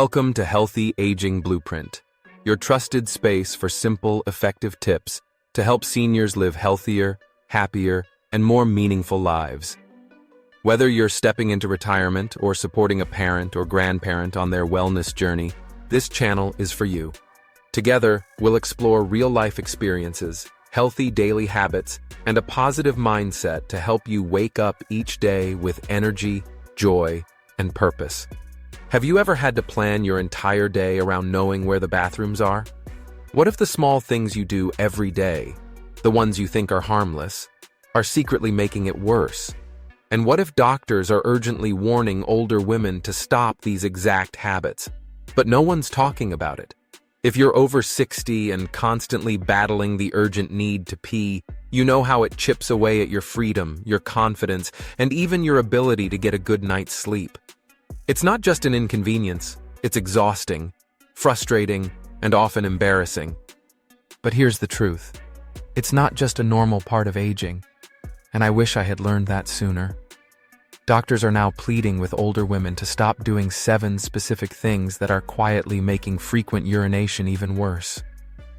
Welcome to Healthy Aging Blueprint, your trusted space for simple, effective tips to help seniors live healthier, happier, and more meaningful lives. Whether you're stepping into retirement or supporting a parent or grandparent on their wellness journey, this channel is for you. Together, we'll explore real-life experiences, healthy daily habits, and a positive mindset to help you wake up each day with energy, joy, and purpose. Have you ever had to plan your entire day around knowing where the bathrooms are? What if the small things you do every day, the ones you think are harmless, are secretly making it worse? And what if doctors are urgently warning older women to stop these exact habits, but no one's talking about it? If you're over 60 and constantly battling the urgent need to pee, you know how it chips away at your freedom, your confidence, and even your ability to get a good night's sleep. It's not just an inconvenience, it's exhausting, frustrating, and often embarrassing. But here's the truth. It's not just a normal part of aging, and I wish I had learned that sooner. Doctors are now pleading with older women to stop doing 7 specific things that are quietly making frequent urination even worse.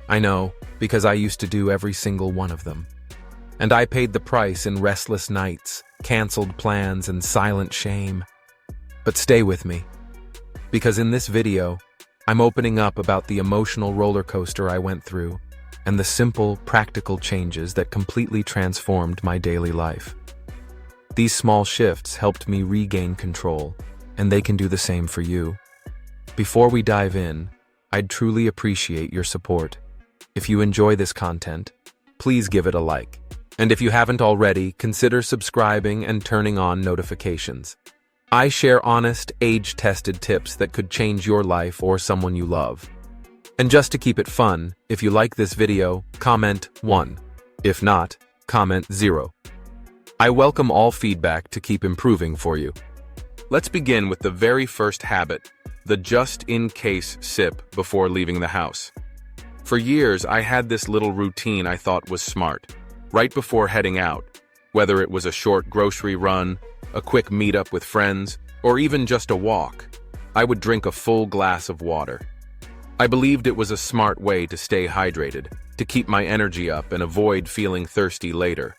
I know, because I used to do every single one of them. And I paid the price in restless nights, canceled plans, and silent shame. But stay with me, because in this video, I'm opening up about the emotional roller coaster I went through and the simple, practical changes that completely transformed my daily life. These small shifts helped me regain control, and they can do the same for you. Before we dive in, I'd truly appreciate your support. If you enjoy this content, please give it a like. And if you haven't already, consider subscribing and turning on notifications. I share honest, age-tested tips that could change your life or someone you love. And just to keep it fun, if you like this video, comment 1. If not, comment 0. I welcome all feedback to keep improving for you. Let's begin with the very first habit, the just-in-case sip before leaving the house. For years, I had this little routine I thought was smart. Right before heading out, whether it was a short grocery run, a quick meetup with friends, or even just a walk, I would drink a full glass of water. I believed it was a smart way to stay hydrated, to keep my energy up and avoid feeling thirsty later.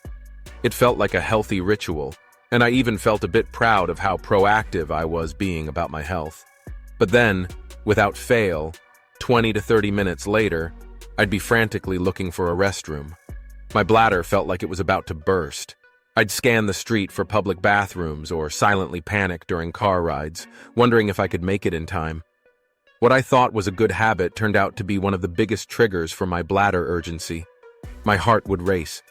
It felt like a healthy ritual, and I even felt a bit proud of how proactive I was being about my health. But then, without fail, 20 to 30 minutes later, I'd be frantically looking for a restroom. My bladder felt like it was about to burst. I'd scan the street for public bathrooms or silently panic during car rides, wondering if I could make it in time. What I thought was a good habit turned out to be one of the biggest triggers for my bladder urgency. My heart would race.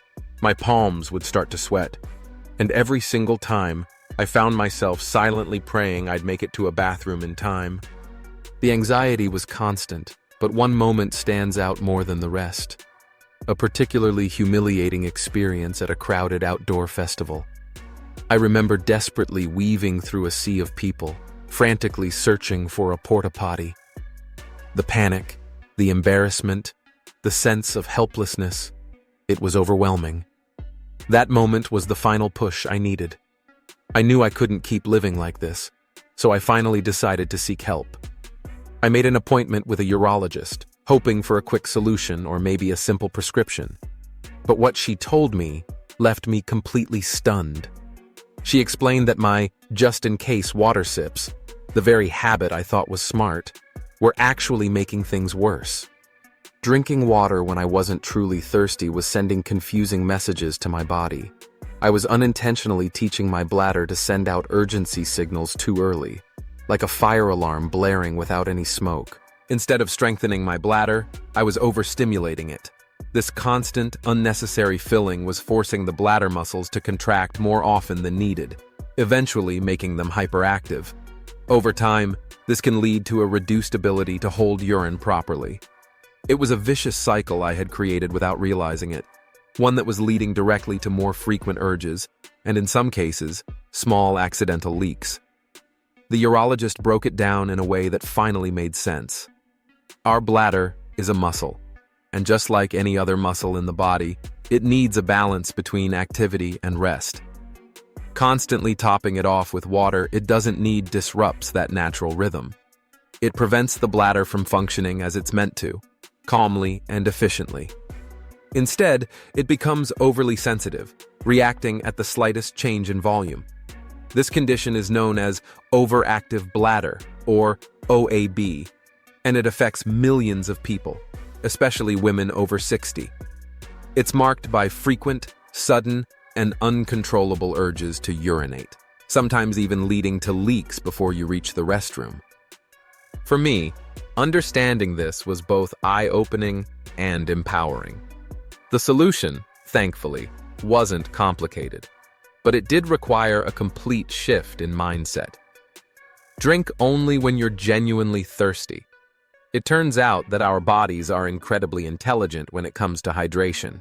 My palms would start to sweat. And every single time, I found myself silently praying I'd make it to a bathroom in time. The anxiety was constant, but one moment stands out more than the rest. A particularly humiliating experience at a crowded outdoor festival. I remember desperately weaving through a sea of people, frantically searching for a porta potty. The panic, the embarrassment, the sense of helplessness, it was overwhelming. That moment was the final push I needed. I knew I couldn't keep living like this, so I finally decided to seek help. I made an appointment with a urologist, hoping for a quick solution or maybe a simple prescription. But what she told me left me completely stunned. She explained that my just-in-case water sips, the very habit I thought was smart, were actually making things worse. Drinking water when I wasn't truly thirsty was sending confusing messages to my body. I was unintentionally teaching my bladder to send out urgency signals too early, like a fire alarm blaring without any smoke. Instead of strengthening my bladder, I was overstimulating it. This constant, unnecessary filling was forcing the bladder muscles to contract more often than needed, eventually making them hyperactive. Over time, this can lead to a reduced ability to hold urine properly. It was a vicious cycle I had created without realizing it, one that was leading directly to more frequent urges, and in some cases, small accidental leaks. The urologist broke it down in a way that finally made sense. Our bladder is a muscle, and just like any other muscle in the body, it needs a balance between activity and rest. Constantly topping it off with water it doesn't need disrupts that natural rhythm. It prevents the bladder from functioning as it's meant to, calmly and efficiently. Instead, it becomes overly sensitive, reacting at the slightest change in volume. This condition is known as overactive bladder, or OAB, and it affects millions of people, especially women over 60. It's marked by frequent, sudden, and uncontrollable urges to urinate, sometimes even leading to leaks before you reach the restroom. For me, understanding this was both eye-opening and empowering. The solution, thankfully, wasn't complicated, but it did require a complete shift in mindset. Drink only when you're genuinely thirsty. It turns out that our bodies are incredibly intelligent when it comes to hydration.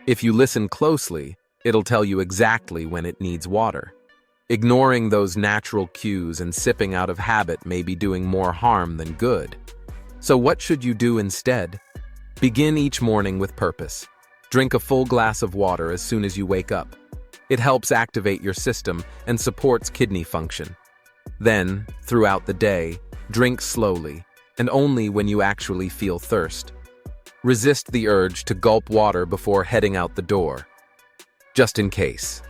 If you listen closely, it'll tell you exactly when it needs water. Ignoring those natural cues and sipping out of habit may be doing more harm than good. So what should you do instead? Begin each morning with purpose. Drink a full glass of water as soon as you wake up. It helps activate your system and supports kidney function. Then, throughout the day, drink slowly, and only when you actually feel thirst. Resist the urge to gulp water before heading out the door, just in case.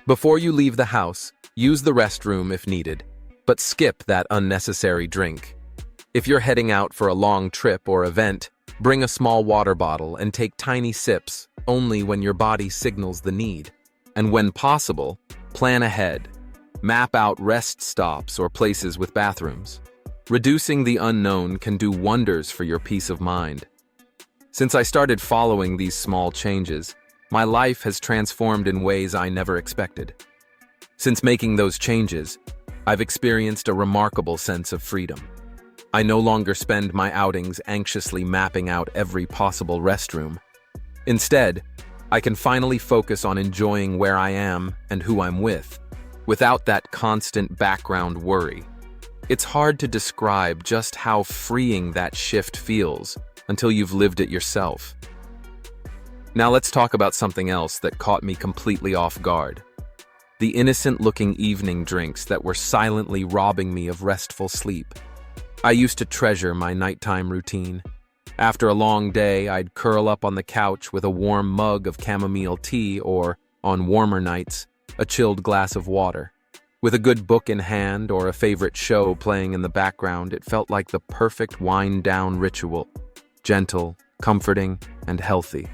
Before you leave the house, use the restroom if needed, but skip that unnecessary drink. If you're heading out for a long trip or event, bring a small water bottle and take tiny sips only when your body signals the need. And when possible, plan ahead. Map out rest stops or places with bathrooms. Reducing the unknown can do wonders for your peace of mind. Since I started following these small changes, my life has transformed in ways I never expected. Since making those changes, I've experienced a remarkable sense of freedom. I no longer spend my outings anxiously mapping out every possible restroom. Instead, I can finally focus on enjoying where I am and who I'm with, without that constant background worry. It's hard to describe just how freeing that shift feels until you've lived it yourself. Now let's talk about something else that caught me completely off guard. The innocent-looking evening drinks that were silently robbing me of restful sleep. I used to treasure my nighttime routine. After a long day, I'd curl up on the couch with a warm mug of chamomile tea or, on warmer nights, a chilled glass of water. With a good book in hand or a favorite show playing in the background, it felt like the perfect wind-down ritual. Gentle, comforting, and healthy.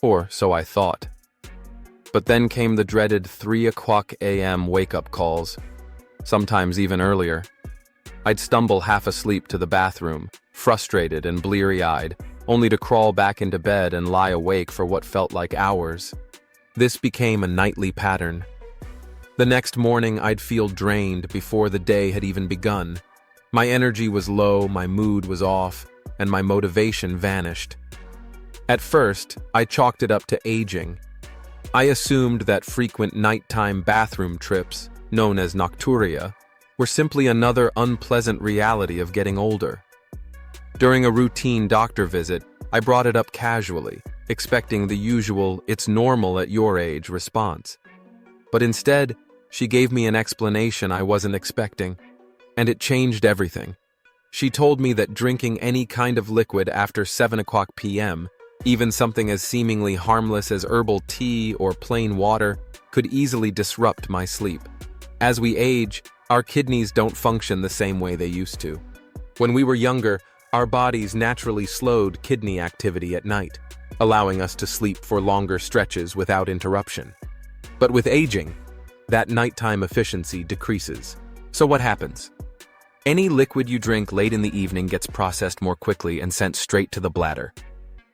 Or so I thought. But then came the dreaded 3 a.m. wake-up calls, sometimes even earlier. I'd stumble half asleep to the bathroom, frustrated and bleary-eyed, only to crawl back into bed and lie awake for what felt like hours. This became a nightly pattern. The next morning, I'd feel drained before the day had even begun. My energy was low, my mood was off, and my motivation vanished. At first, I chalked it up to aging. I assumed that frequent nighttime bathroom trips, known as nocturia, were simply another unpleasant reality of getting older. During a routine doctor visit, I brought it up casually, expecting the usual "it's normal at your age" response. But instead, she gave me an explanation I wasn't expecting, and it changed everything. She told me that drinking any kind of liquid after 7 p.m., even something as seemingly harmless as herbal tea or plain water, could easily disrupt my sleep. As we age, our kidneys don't function the same way they used to. When we were younger, our bodies naturally slowed kidney activity at night, allowing us to sleep for longer stretches without interruption. But with aging, that nighttime efficiency decreases. So what happens? Any liquid you drink late in the evening gets processed more quickly and sent straight to the bladder.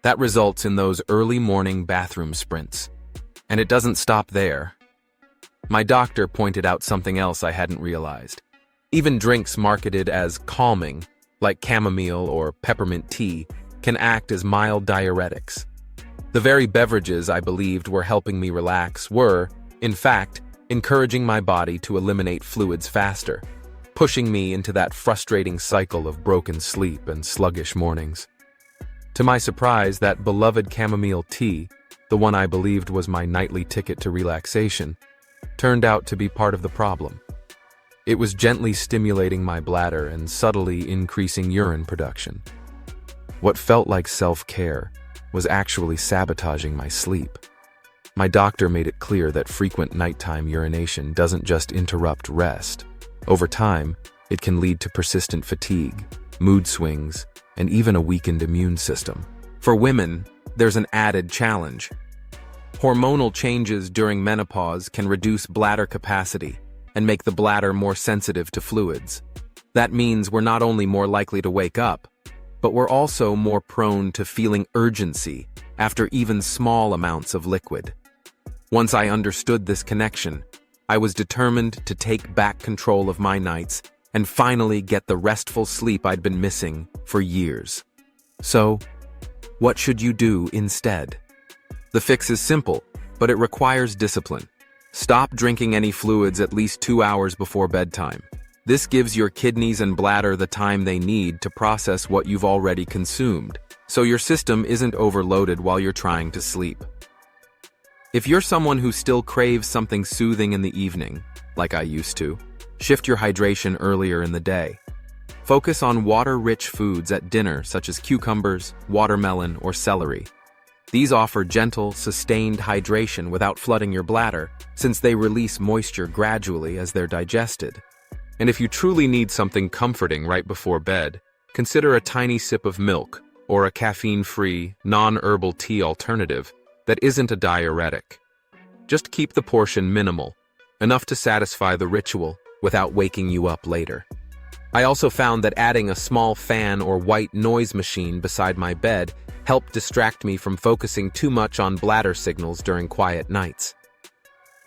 That results in those early morning bathroom sprints. And it doesn't stop there. My doctor pointed out something else I hadn't realized. Even drinks marketed as calming, like chamomile or peppermint tea, can act as mild diuretics. The very beverages I believed were helping me relax were, in fact, encouraging my body to eliminate fluids faster, pushing me into that frustrating cycle of broken sleep and sluggish mornings. To my surprise, that beloved chamomile tea, the one I believed was my nightly ticket to relaxation, turned out to be part of the problem. It was gently stimulating my bladder and subtly increasing urine production. What felt like self-care was actually sabotaging my sleep. My doctor made it clear that frequent nighttime urination doesn't just interrupt rest. Over time, it can lead to persistent fatigue, mood swings, and even a weakened immune system. For women, there's an added challenge. Hormonal changes during menopause can reduce bladder capacity and make the bladder more sensitive to fluids. That means we're not only more likely to wake up, but we're also more prone to feeling urgency after even small amounts of liquid. Once I understood this connection, I was determined to take back control of my nights and finally get the restful sleep I'd been missing for years. So, what should you do instead? The fix is simple, but it requires discipline. Stop drinking any fluids at least 2 hours before bedtime. This gives your kidneys and bladder the time they need to process what you've already consumed, so your system isn't overloaded while you're trying to sleep. If you're someone who still craves something soothing in the evening, like I used to, shift your hydration earlier in the day. Focus on water-rich foods at dinner such as cucumbers, watermelon, or celery. These offer gentle, sustained hydration without flooding your bladder, since they release moisture gradually as they're digested. And if you truly need something comforting right before bed, consider a tiny sip of milk or a caffeine-free, non-herbal tea alternative that isn't a diuretic. Just keep the portion minimal, enough to satisfy the ritual without waking you up later. I also found that adding a small fan or white noise machine beside my bed helped distract me from focusing too much on bladder signals during quiet nights.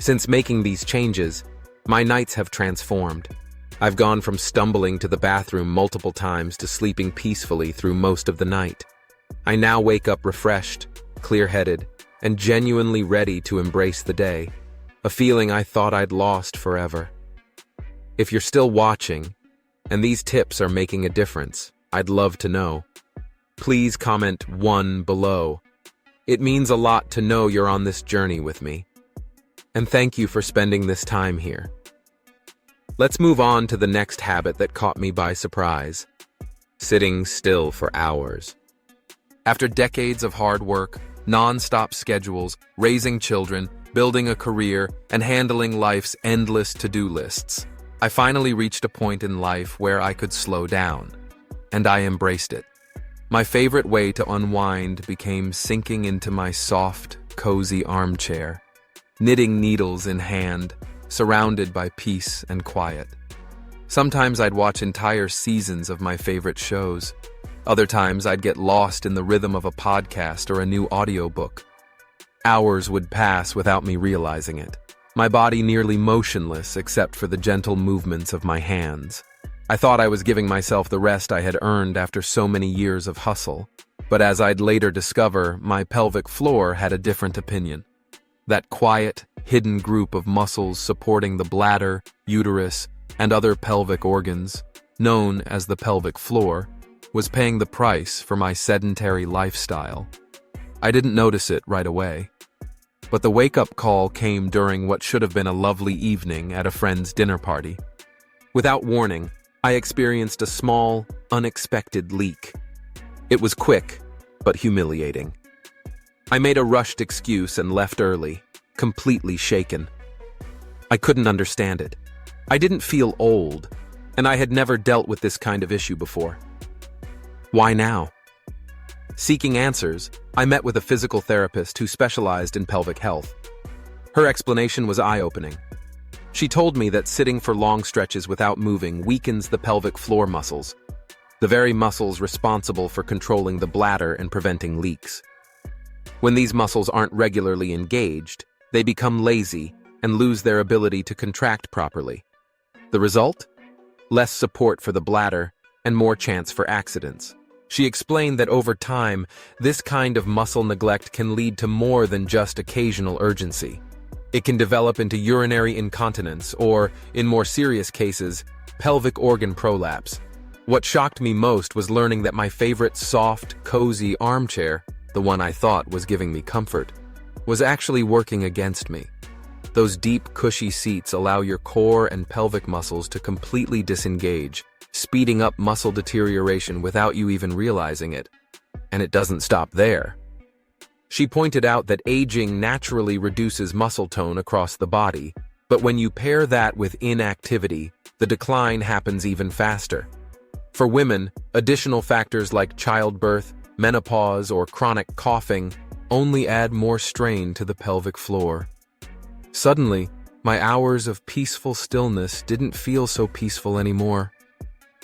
Since making these changes, my nights have transformed. I've gone from stumbling to the bathroom multiple times to sleeping peacefully through most of the night. I now wake up refreshed, clear-headed, and genuinely ready to embrace the day, a feeling I thought I'd lost forever. If you're still watching, and these tips are making a difference, I'd love to know. Please comment 1 below. It means a lot to know you're on this journey with me. And thank you for spending this time here. Let's move on to the next habit that caught me by surprise: sitting still for hours. After decades of hard work, non-stop schedules, raising children, building a career, and handling life's endless to-do lists, I finally reached a point in life where I could slow down, and I embraced it. My favorite way to unwind became sinking into my soft, cozy armchair, knitting needles in hand, surrounded by peace and quiet. Sometimes I'd watch entire seasons of my favorite shows. Other times I'd get lost in the rhythm of a podcast or a new audiobook. Hours would pass without me realizing it, my body nearly motionless except for the gentle movements of my hands. I thought I was giving myself the rest I had earned after so many years of hustle, but as I'd later discover, my pelvic floor had a different opinion. That quiet, hidden group of muscles supporting the bladder, uterus, and other pelvic organs, known as the pelvic floor, was paying the price for my sedentary lifestyle. I didn't notice it right away, but the wake-up call came during what should have been a lovely evening at a friend's dinner party. Without warning, I experienced a small, unexpected leak. It was quick, but humiliating. I made a rushed excuse and left early, completely shaken. I couldn't understand it. I didn't feel old, and I had never dealt with this kind of issue before. Why now? Seeking answers, I met with a physical therapist who specialized in pelvic health. Her explanation was eye-opening. She told me that sitting for long stretches without moving weakens the pelvic floor muscles, the very muscles responsible for controlling the bladder and preventing leaks. When these muscles aren't regularly engaged, they become lazy and lose their ability to contract properly. The result? Less support for the bladder and more chance for accidents. She explained that over time, this kind of muscle neglect can lead to more than just occasional urgency. It can develop into urinary incontinence or, in more serious cases, pelvic organ prolapse. What shocked me most was learning that my favorite soft, cozy armchair, the one I thought was giving me comfort, was actually working against me. Those deep, cushy seats allow your core and pelvic muscles to completely disengage, speeding up muscle deterioration without you even realizing it. And it doesn't stop there. She pointed out that aging naturally reduces muscle tone across the body, but when you pair that with inactivity, the decline happens even faster. For women, additional factors like childbirth, menopause, or chronic coughing only add more strain to the pelvic floor. Suddenly, my hours of peaceful stillness didn't feel so peaceful anymore.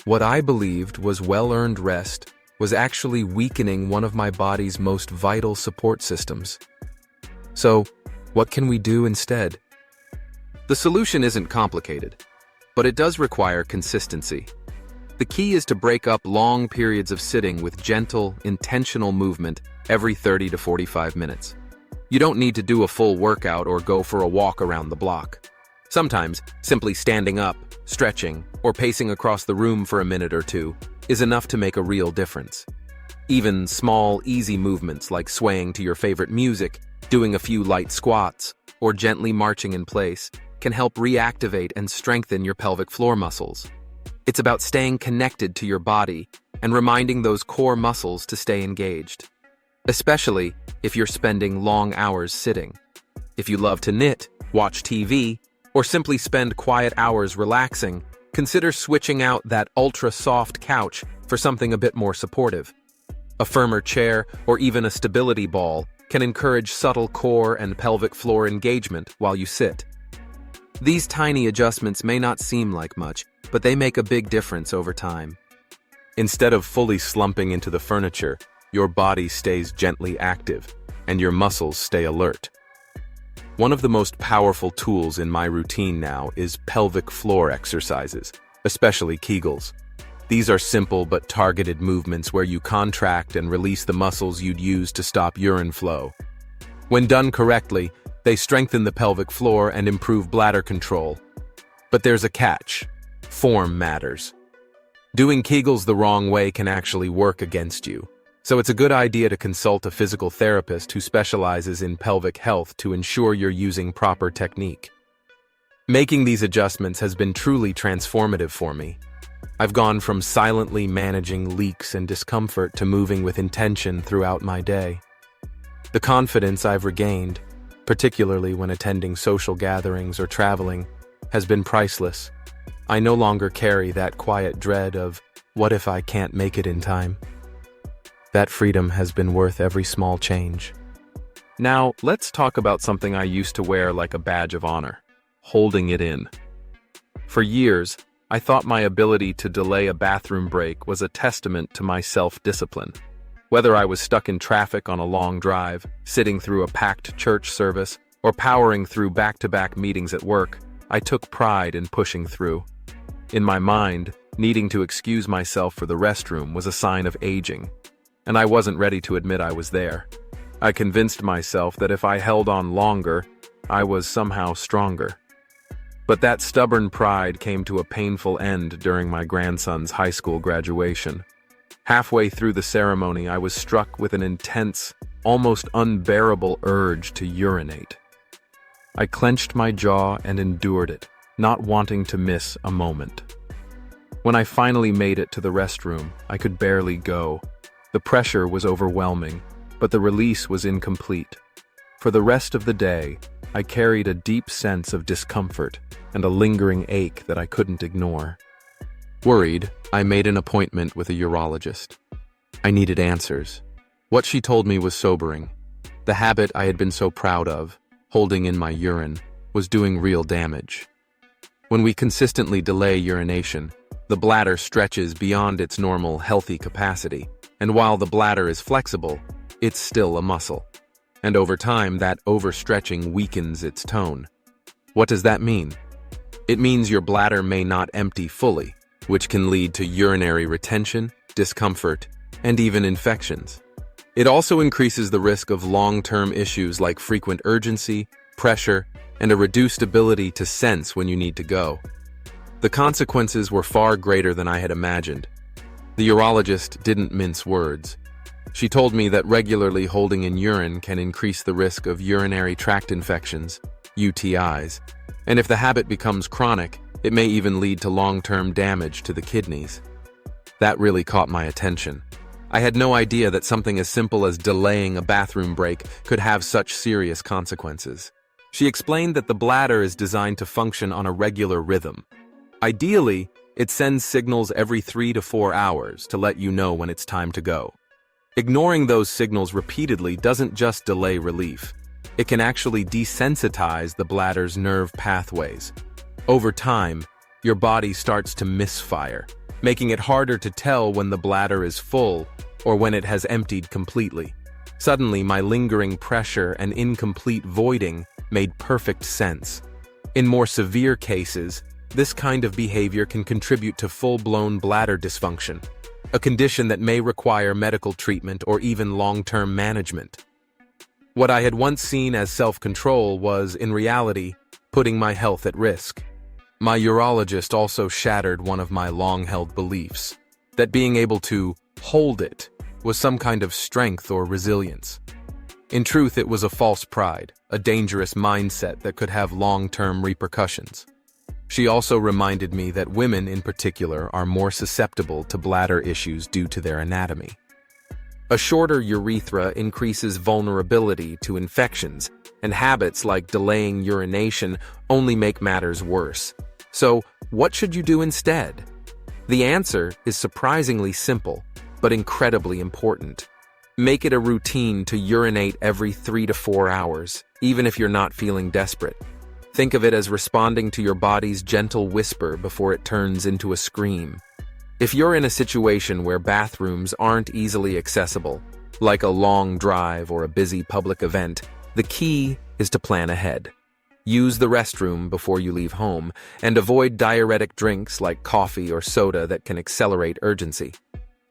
What I believed was well-earned rest was actually weakening one of my body's most vital support systems. So, what can we do instead? The solution isn't complicated, but it does require consistency. The key is to break up long periods of sitting with gentle, intentional movement every 30 to 45 minutes. You don't need to do a full workout or go for a walk around the block. Sometimes, simply standing up, stretching, or pacing across the room for a minute or two is enough to make a real difference. Even small, easy movements like swaying to your favorite music, doing a few light squats, or gently marching in place can help reactivate and strengthen your pelvic floor muscles. It's about staying connected to your body and reminding those core muscles to stay engaged, especially if you're spending long hours sitting. If you love to knit, watch TV, or simply spend quiet hours relaxing, consider switching out that ultra-soft couch for something a bit more supportive. A firmer chair or even a stability ball can encourage subtle core and pelvic floor engagement while you sit. These tiny adjustments may not seem like much, but they make a big difference over time. Instead of fully slumping into the furniture, your body stays gently active, and your muscles stay alert. One of the most powerful tools in my routine now is pelvic floor exercises, especially Kegels. These are simple but targeted movements where you contract and release the muscles you'd use to stop urine flow. When done correctly, they strengthen the pelvic floor and improve bladder control. But there's a catch. Form matters. Doing Kegels the wrong way can actually work against you. So it's a good idea to consult a physical therapist who specializes in pelvic health to ensure you're using proper technique. Making these adjustments has been truly transformative for me. I've gone from silently managing leaks and discomfort to moving with intention throughout my day. The confidence I've regained, particularly when attending social gatherings or traveling, has been priceless. I no longer carry that quiet dread of, what if I can't make it in time? That freedom has been worth every small change. Now, let's talk about something I used to wear like a badge of honor: holding it in. For years, I thought my ability to delay a bathroom break was a testament to my self-discipline. Whether I was stuck in traffic on a long drive, sitting through a packed church service, or powering through back-to-back meetings at work, I took pride in pushing through. In my mind, needing to excuse myself for the restroom was a sign of aging, and I wasn't ready to admit I was there. I convinced myself that if I held on longer, I was somehow stronger. But that stubborn pride came to a painful end during my grandson's high school graduation. Halfway through the ceremony, I was struck with an intense, almost unbearable urge to urinate. I clenched my jaw and endured it, not wanting to miss a moment. When I finally made it to the restroom, I could barely go. The pressure was overwhelming, but the release was incomplete. For the rest of the day, I carried a deep sense of discomfort and a lingering ache that I couldn't ignore. Worried, I made an appointment with a urologist. I needed answers. What she told me was sobering. The habit I had been so proud of, holding in my urine, was doing real damage. When we consistently delay urination, the bladder stretches beyond its normal, healthy capacity, and while the bladder is flexible, it's still a muscle. And over time, that overstretching weakens its tone. What does that mean? It means your bladder may not empty fully, which can lead to urinary retention, discomfort, and even infections. It also increases the risk of long-term issues like frequent urgency, pressure, and a reduced ability to sense when you need to go. The consequences were far greater than I had imagined. The urologist didn't mince words. She told me that regularly holding in urine can increase the risk of urinary tract infections, UTIs. And if the habit becomes chronic, it may even lead to long-term damage to the kidneys. That really caught my attention. I had no idea that something as simple as delaying a bathroom break could have such serious consequences. She explained that the bladder is designed to function on a regular rhythm. Ideally, it sends signals every 3 to 4 hours to let you know when it's time to go. Ignoring those signals repeatedly doesn't just delay relief. It can actually desensitize the bladder's nerve pathways. Over time, your body starts to misfire, making it harder to tell when the bladder is full or when it has emptied completely. Suddenly, my lingering pressure and incomplete voiding made perfect sense. In more severe cases, this kind of behavior can contribute to full-blown bladder dysfunction, a condition that may require medical treatment or even long-term management. What I had once seen as self-control was, in reality, putting my health at risk. My urologist also shattered one of my long-held beliefs, that being able to hold it was some kind of strength or resilience. In truth, it was a false pride, a dangerous mindset that could have long-term repercussions. She also reminded me that women in particular are more susceptible to bladder issues due to their anatomy. A shorter urethra increases vulnerability to infections, and habits like delaying urination only make matters worse. So, what should you do instead? The answer is surprisingly simple, but incredibly important. Make it a routine to urinate every 3 to 4 hours, even if you're not feeling desperate. Think of it as responding to your body's gentle whisper before it turns into a scream. If you're in a situation where bathrooms aren't easily accessible, like a long drive or a busy public event, the key is to plan ahead. Use the restroom before you leave home, and avoid diuretic drinks like coffee or soda that can accelerate urgency.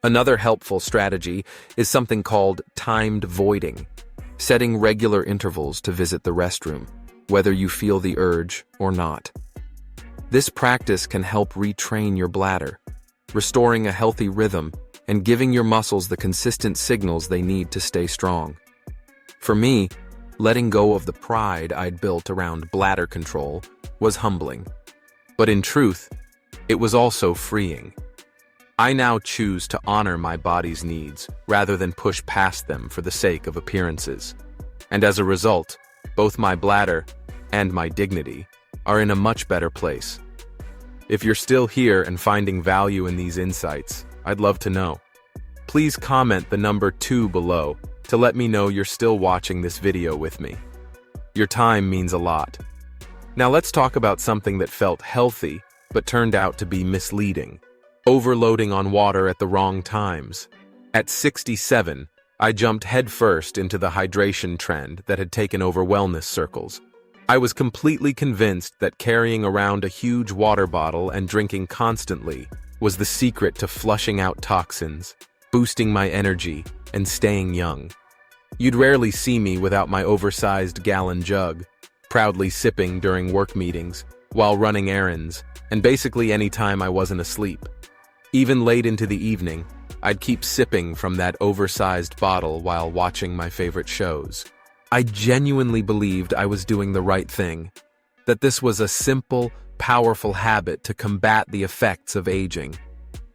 Another helpful strategy is something called timed voiding, setting regular intervals to visit the restroom, whether you feel the urge or not. This practice can help retrain your bladder, restoring a healthy rhythm and giving your muscles the consistent signals they need to stay strong. For me, letting go of the pride I'd built around bladder control was humbling. But in truth, it was also freeing. I now choose to honor my body's needs rather than push past them for the sake of appearances. And as a result, both my bladder and my dignity are in a much better place. If you're still here and finding value in these insights, I'd love to know. Please comment the number 2 below to let me know you're still watching this video with me. Your time means a lot. Now let's talk about something that felt healthy but turned out to be misleading. Overloading on water at the wrong times. At 67, I jumped headfirst into the hydration trend that had taken over wellness circles. I was completely convinced that carrying around a huge water bottle and drinking constantly was the secret to flushing out toxins, boosting my energy, and staying young. You'd rarely see me without my oversized gallon jug, proudly sipping during work meetings, while running errands, and basically any time I wasn't asleep. Even late into the evening, I'd keep sipping from that oversized bottle while watching my favorite shows. I genuinely believed I was doing the right thing, that this was a simple, powerful habit to combat the effects of aging.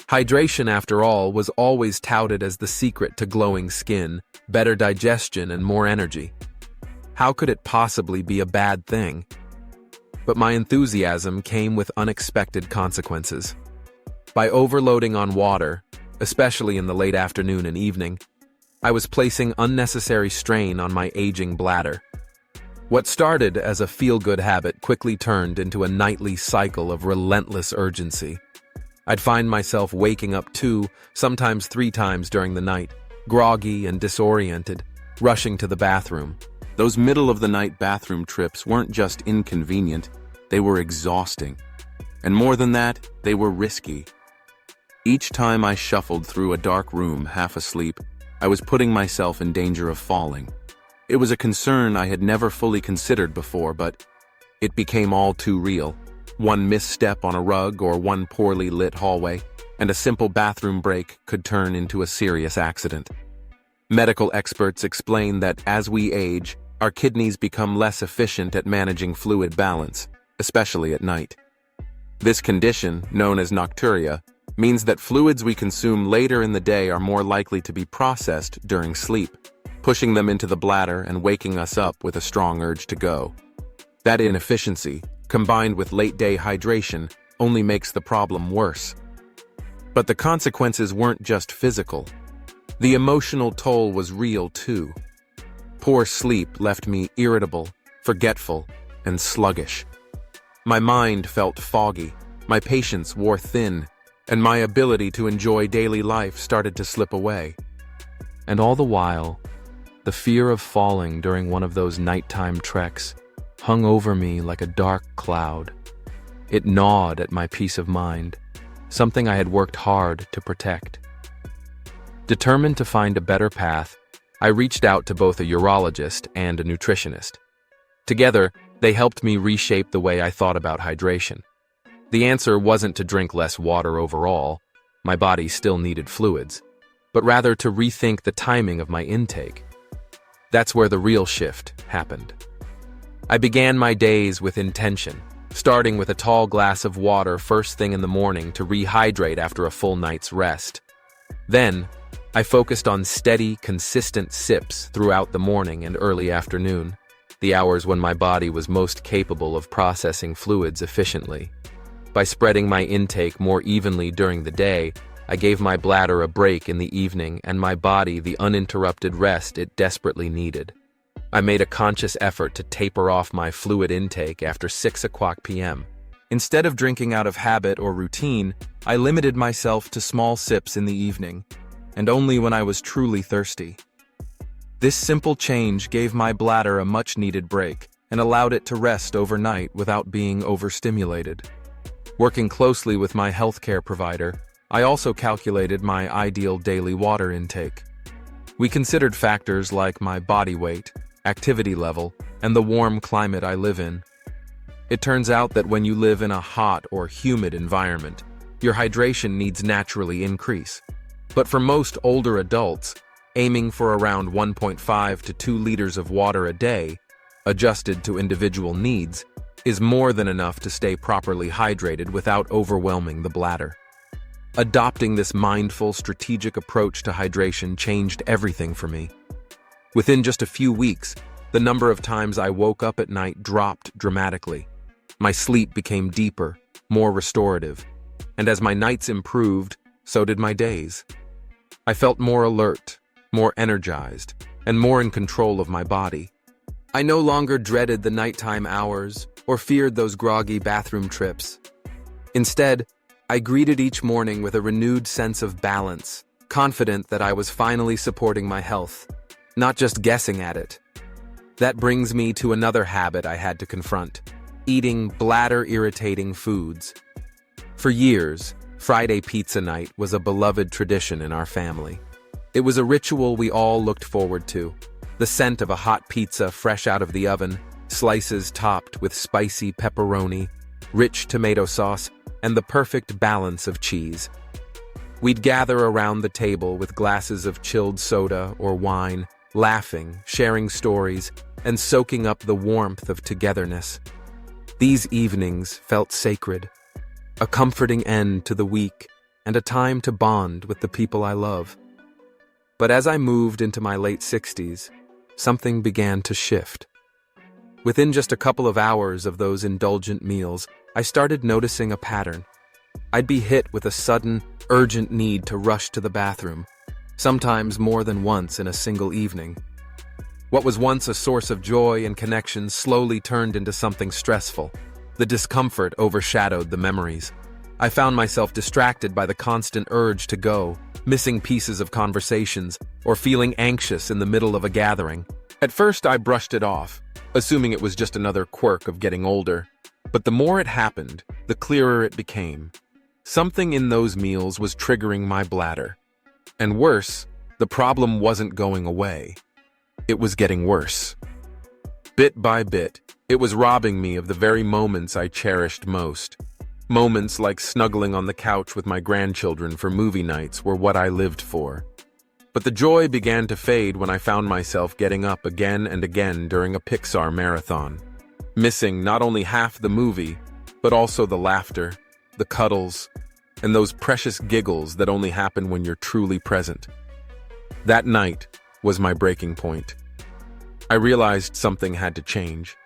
Hydration, after all, was always touted as the secret to glowing skin, better digestion, and more energy. How could it possibly be a bad thing? But my enthusiasm came with unexpected consequences. By overloading on water, especially in the late afternoon and evening, I was placing unnecessary strain on my aging bladder. What started as a feel-good habit quickly turned into a nightly cycle of relentless urgency. I'd find myself waking up 2, sometimes 3 times during the night, groggy and disoriented, rushing to the bathroom. Those middle-of-the-night bathroom trips weren't just inconvenient, they were exhausting. And more than that, they were risky. Each time I shuffled through a dark room half asleep, I was putting myself in danger of falling. It was a concern I had never fully considered before, but it became all too real. One misstep on a rug or one poorly lit hallway, and a simple bathroom break could turn into a serious accident. Medical experts explain that as we age, our kidneys become less efficient at managing fluid balance, especially at night. This condition, known as nocturia, means that fluids we consume later in the day are more likely to be processed during sleep, pushing them into the bladder and waking us up with a strong urge to go. That inefficiency, combined with late-day hydration, only makes the problem worse. But the consequences weren't just physical. The emotional toll was real too. Poor sleep left me irritable, forgetful, and sluggish. My mind felt foggy, my patience wore thin, and my ability to enjoy daily life started to slip away. And all the while, the fear of falling during one of those nighttime treks hung over me like a dark cloud. It gnawed at my peace of mind, something I had worked hard to protect. Determined to find a better path, I reached out to both a urologist and a nutritionist. Together, they helped me reshape the way I thought about hydration. The answer wasn't to drink less water overall, my body still needed fluids, but rather to rethink the timing of my intake. That's where the real shift happened. I began my days with intention, starting with a tall glass of water first thing in the morning to rehydrate after a full night's rest. Then, I focused on steady, consistent sips throughout the morning and early afternoon, the hours when my body was most capable of processing fluids efficiently. By spreading my intake more evenly during the day, I gave my bladder a break in the evening and my body the uninterrupted rest it desperately needed. I made a conscious effort to taper off my fluid intake after 6 p.m. Instead of drinking out of habit or routine, I limited myself to small sips in the evening, and only when I was truly thirsty. This simple change gave my bladder a much-needed break and allowed it to rest overnight without being overstimulated. Working closely with my healthcare provider, I also calculated my ideal daily water intake. We considered factors like my body weight, activity level, and the warm climate I live in. It turns out that when you live in a hot or humid environment, your hydration needs naturally increase. But for most older adults, aiming for around 1.5 to 2 liters of water a day, adjusted to individual needs, is more than enough to stay properly hydrated without overwhelming the bladder. Adopting this mindful, strategic approach to hydration changed everything for me. Within just a few weeks, the number of times I woke up at night dropped dramatically. My sleep became deeper, more restorative, and as my nights improved, so did my days. I felt more alert, more energized, and more in control of my body. I no longer dreaded the nighttime hours or feared those groggy bathroom trips. Instead, I greeted each morning with a renewed sense of balance, confident that I was finally supporting my health, not just guessing at it. That brings me to another habit I had to confront: eating bladder-irritating foods. For years, Friday pizza night was a beloved tradition in our family. It was a ritual we all looked forward to. The scent of a hot pizza fresh out of the oven, slices topped with spicy pepperoni, rich tomato sauce, and the perfect balance of cheese. We'd gather around the table with glasses of chilled soda or wine, laughing, sharing stories, and soaking up the warmth of togetherness. These evenings felt sacred, a comforting end to the week and a time to bond with the people I love. But as I moved into my late 60s, something began to shift. Within just a couple of hours of those indulgent meals, I started noticing a pattern. I'd be hit with a sudden, urgent need to rush to the bathroom, sometimes more than once in a single evening. What was once a source of joy and connection slowly turned into something stressful. The discomfort overshadowed the memories. I found myself distracted by the constant urge to go, missing pieces of conversations, or feeling anxious in the middle of a gathering. At first, I brushed it off, assuming it was just another quirk of getting older. But the more it happened, the clearer it became. Something in those meals was triggering my bladder. And worse, the problem wasn't going away. It was getting worse. Bit by bit, it was robbing me of the very moments I cherished most. Moments like snuggling on the couch with my grandchildren for movie nights were what I lived for. But the joy began to fade when I found myself getting up again and again during a Pixar marathon, missing not only half the movie, but also the laughter, the cuddles, and those precious giggles that only happen when you're truly present. That night was my breaking point. I realized something had to change.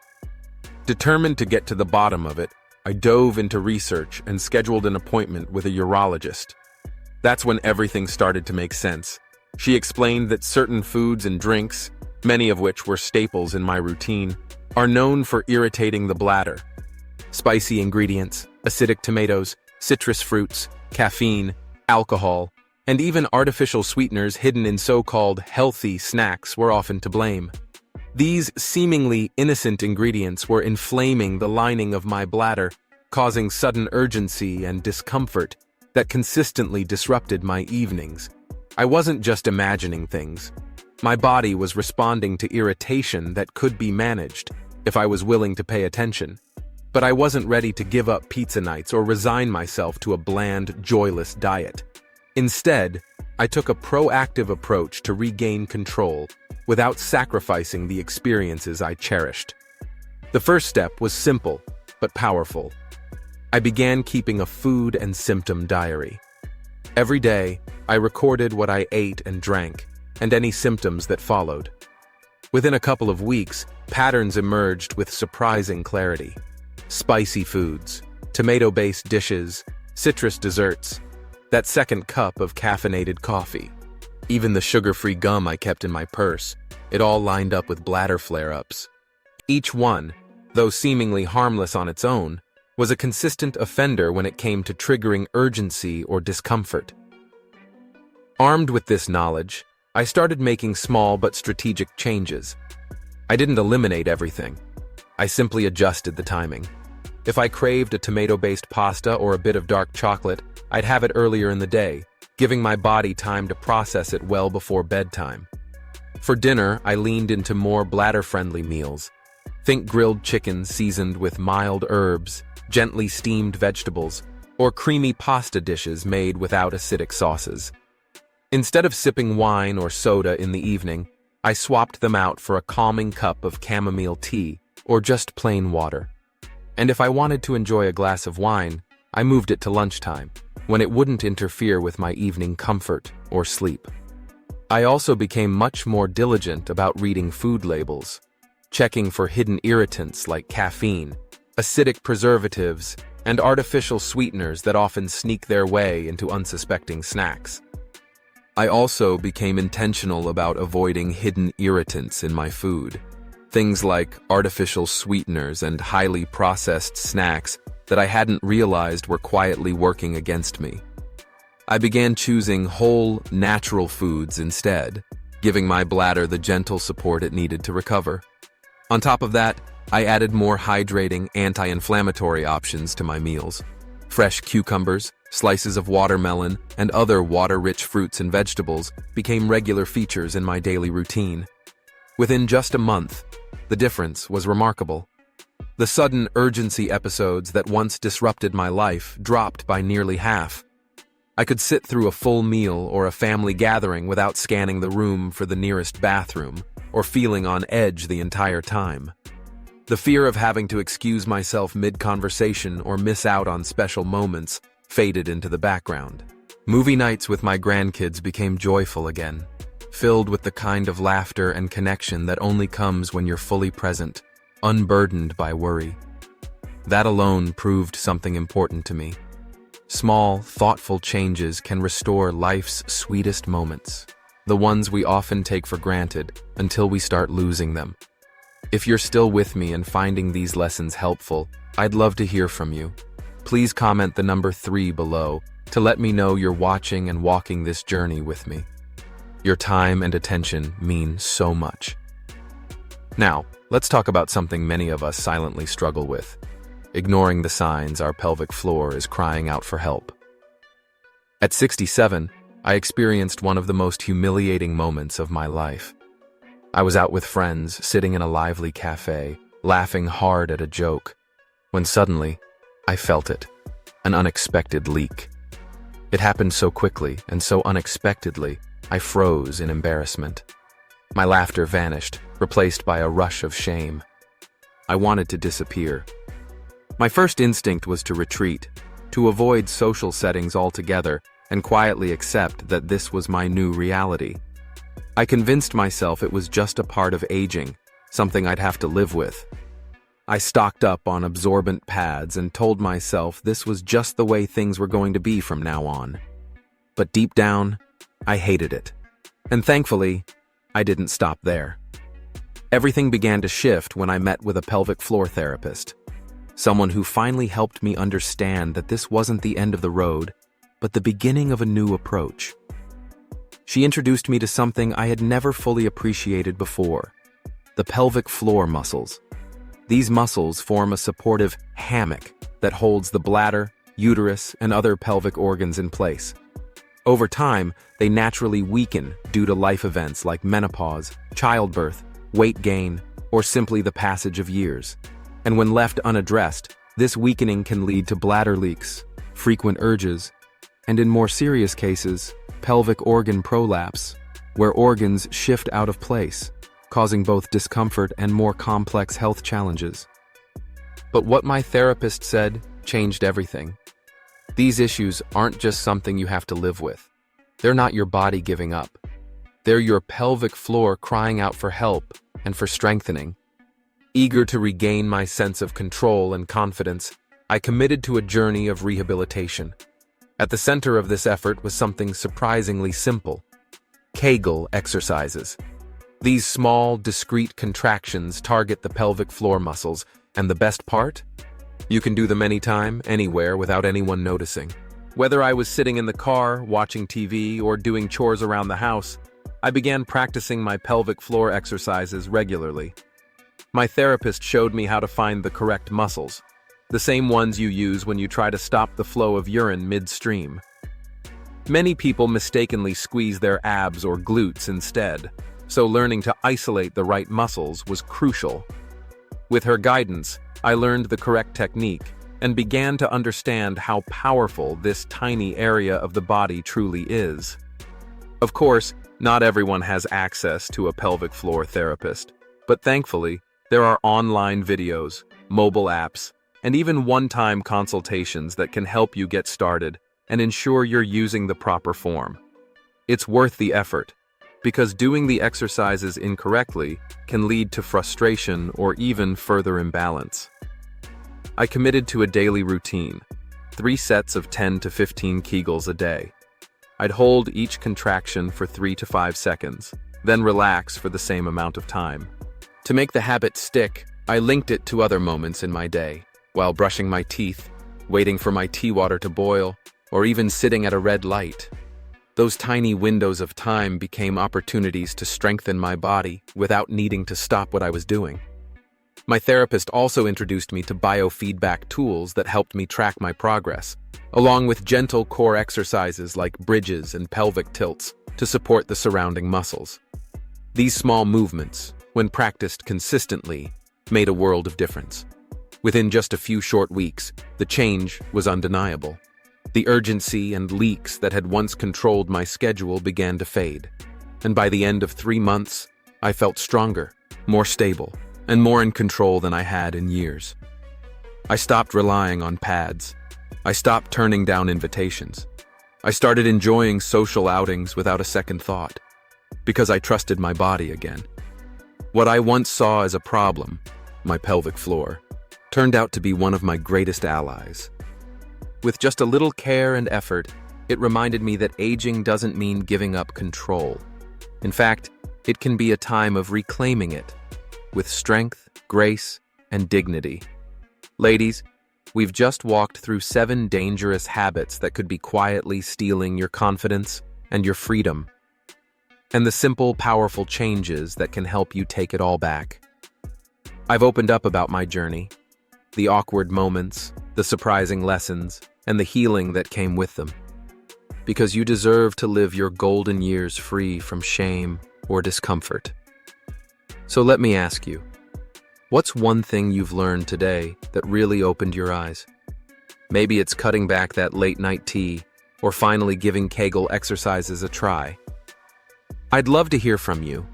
Determined to get to the bottom of it, I dove into research and scheduled an appointment with a urologist. That's when everything started to make sense. She explained that certain foods and drinks, many of which were staples in my routine, are known for irritating the bladder. Spicy ingredients, acidic tomatoes, citrus fruits, caffeine, alcohol, and even artificial sweeteners hidden in so-called healthy snacks were often to blame. These seemingly innocent ingredients were inflaming the lining of my bladder, causing sudden urgency and discomfort that consistently disrupted my evenings. I wasn't just imagining things. My body was responding to irritation that could be managed if I was willing to pay attention. But I wasn't ready to give up pizza nights or resign myself to a bland, joyless diet. Instead, I took a proactive approach to regain control without sacrificing the experiences I cherished. The first step was simple, but powerful. I began keeping a food and symptom diary. Every day, I recorded what I ate and drank, and any symptoms that followed. Within a couple of weeks, patterns emerged with surprising clarity. Spicy foods, tomato-based dishes, citrus desserts, that second cup of caffeinated coffee. Even the sugar-free gum I kept in my purse, it all lined up with bladder flare-ups. Each one, though seemingly harmless on its own, was a consistent offender when it came to triggering urgency or discomfort. Armed with this knowledge, I started making small but strategic changes. I didn't eliminate everything. I simply adjusted the timing. If I craved a tomato-based pasta or a bit of dark chocolate, I'd have it earlier in the day, giving my body time to process it well before bedtime. For dinner, I leaned into more bladder-friendly meals. Think grilled chicken seasoned with mild herbs, gently steamed vegetables, or creamy pasta dishes made without acidic sauces. Instead of sipping wine or soda in the evening, I swapped them out for a calming cup of chamomile tea or just plain water. And if I wanted to enjoy a glass of wine, I moved it to lunchtime, when it wouldn't interfere with my evening comfort or sleep. I also became much more diligent about reading food labels, checking for hidden irritants like caffeine, acidic preservatives, and artificial sweeteners that often sneak their way into unsuspecting snacks. I also became intentional about avoiding hidden irritants in my food, things like artificial sweeteners and highly processed snacks that I hadn't realized were quietly working against me. I began choosing whole, natural foods instead, giving my bladder the gentle support it needed to recover. On top of that, I added more hydrating, anti-inflammatory options to my meals. Fresh cucumbers, slices of watermelon, and other water-rich fruits and vegetables became regular features in my daily routine. Within just a month, the difference was remarkable. The sudden urgency episodes that once disrupted my life dropped by nearly half. I could sit through a full meal or a family gathering without scanning the room for the nearest bathroom or feeling on edge the entire time. The fear of having to excuse myself mid-conversation or miss out on special moments faded into the background. Movie nights with my grandkids became joyful again, filled with the kind of laughter and connection that only comes when you're fully present, unburdened by worry. That alone proved something important to me. Small, thoughtful changes can restore life's sweetest moments, the ones we often take for granted until we start losing them. If you're still with me and finding these lessons helpful, I'd love to hear from you. Please comment the number 3 below to let me know you're watching and walking this journey with me. Your time and attention mean so much. Now, let's talk about something many of us silently struggle with: ignoring the signs our pelvic floor is crying out for help. At 67, I experienced one of the most humiliating moments of my life. I was out with friends, sitting in a lively cafe, laughing hard at a joke, when suddenly, I felt it, an unexpected leak. It happened so quickly and so unexpectedly I froze in embarrassment. My laughter vanished, replaced by a rush of shame. I wanted to disappear. My first instinct was to retreat, to avoid social settings altogether, and quietly accept that this was my new reality. I convinced myself it was just a part of aging, something I'd have to live with. I stocked up on absorbent pads and told myself this was just the way things were going to be from now on. But deep down, I hated it. And thankfully, I didn't stop there. Everything began to shift when I met with a pelvic floor therapist, someone who finally helped me understand that this wasn't the end of the road, but the beginning of a new approach. She introduced me to something I had never fully appreciated before: the pelvic floor muscles. These muscles form a supportive hammock that holds the bladder, uterus, and other pelvic organs in place. Over time, they naturally weaken due to life events like menopause, childbirth, weight gain, or simply the passage of years. And when left unaddressed, this weakening can lead to bladder leaks, frequent urges, and in more serious cases, pelvic organ prolapse, where organs shift out of place, causing both discomfort and more complex health challenges. But what my therapist said changed everything. These issues aren't just something you have to live with. They're not your body giving up. They're your pelvic floor crying out for help and for strengthening. Eager to regain my sense of control and confidence, I committed to a journey of rehabilitation. At the center of this effort was something surprisingly simple: Kegel exercises. These small, discrete contractions target the pelvic floor muscles, and the best part? You can do them anytime, anywhere, without anyone noticing. Whether I was sitting in the car, watching TV, or doing chores around the house, I began practicing my pelvic floor exercises regularly. My therapist showed me how to find the correct muscles, the same ones you use when you try to stop the flow of urine midstream. Many people mistakenly squeeze their abs or glutes instead, so learning to isolate the right muscles was crucial. With her guidance, I learned the correct technique and began to understand how powerful this tiny area of the body truly is. Of course, not everyone has access to a pelvic floor therapist, but thankfully, there are online videos, mobile apps, and even one-time consultations that can help you get started and ensure you're using the proper form. It's worth the effort, because doing the exercises incorrectly can lead to frustration or even further imbalance. I committed to a daily routine, 3 sets of 10 to 15 Kegels a day. I'd hold each contraction for 3 to 5 seconds, then relax for the same amount of time. To make the habit stick, I linked it to other moments in my day, while brushing my teeth, waiting for my tea water to boil, or even sitting at a red light. Those tiny windows of time became opportunities to strengthen my body without needing to stop what I was doing. My therapist also introduced me to biofeedback tools that helped me track my progress, along with gentle core exercises like bridges and pelvic tilts to support the surrounding muscles. These small movements, when practiced consistently, made a world of difference. Within just a few short weeks, the change was undeniable. The urgency and leaks that had once controlled my schedule began to fade, and by the end of 3 months, I felt stronger, more stable, and more in control than I had in years. I stopped relying on pads. I stopped turning down invitations. I started enjoying social outings without a second thought, because I trusted my body again. What I once saw as a problem, my pelvic floor, turned out to be one of my greatest allies. With just a little care and effort, it reminded me that aging doesn't mean giving up control. In fact, it can be a time of reclaiming it, with strength, grace, and dignity. Ladies, we've just walked through 7 dangerous habits that could be quietly stealing your confidence and your freedom, and the simple, powerful changes that can help you take it all back. I've opened up about my journey, the awkward moments, the surprising lessons, and the healing that came with them. Because you deserve to live your golden years free from shame or discomfort. So let me ask you, what's one thing you've learned today that really opened your eyes? Maybe it's cutting back that late-night tea, or finally giving Kegel exercises a try. I'd love to hear from you.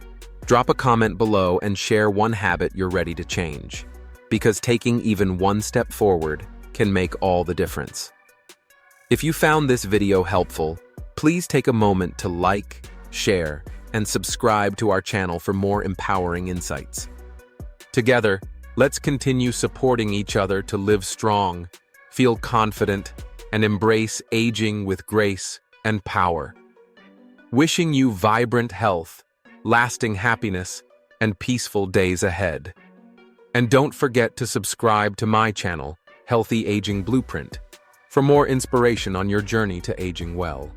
Drop a comment below and share one habit you're ready to change, because taking even one step forward can make all the difference. If you found this video helpful, please take a moment to like, share, and subscribe to our channel for more empowering insights. Together, let's continue supporting each other to live strong, feel confident, and embrace aging with grace and power. Wishing you vibrant health, lasting happiness, and peaceful days ahead. And don't forget to subscribe to my channel, Healthy Aging Blueprint, for more inspiration on your journey to aging well.